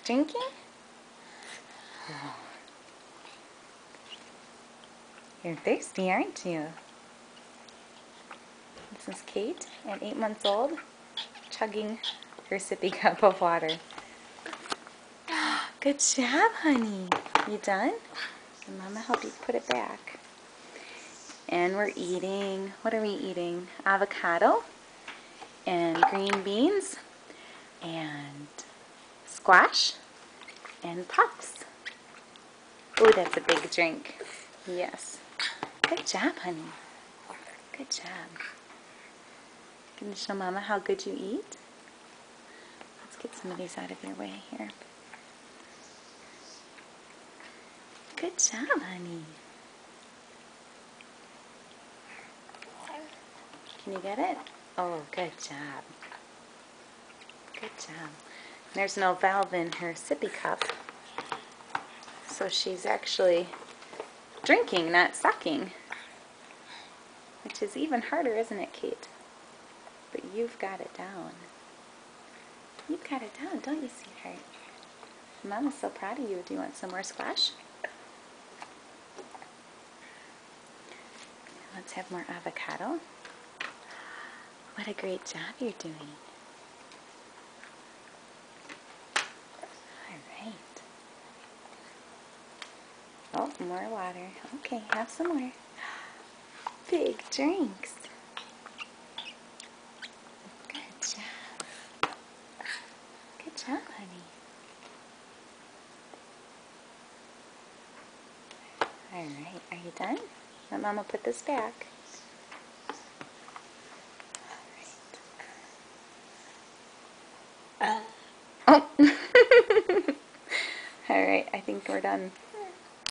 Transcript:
drinking? You're thirsty, aren't you? This is Kate at 8 months old, chugging her sippy cup of water. Good job, honey. You done? And Mama help you put it back. And we're eating, what are we eating? Avocado and green beans and squash and puffs. Oh, that's a big drink. Yes. Good job, honey. Good job. Can you show Mama how good you eat? Let's get some of these out of your way here. Good job, honey. Can you get it? Oh, good job. Good job. There's no valve in her sippy cup, so she's actually drinking, not sucking, which is even harder, isn't it, Kate? But you've got it down. You've got it down, don't you, sweetheart? Mama's so proud of you. Do you want some more squash? Let's have more avocado. What a great job you're doing. All right. Oh, more water. Okay, have some more. Big drinks. Good job. Good job, honey. All right, are you done? Let Mama put this back. All right. Oh. All right, I think we're done.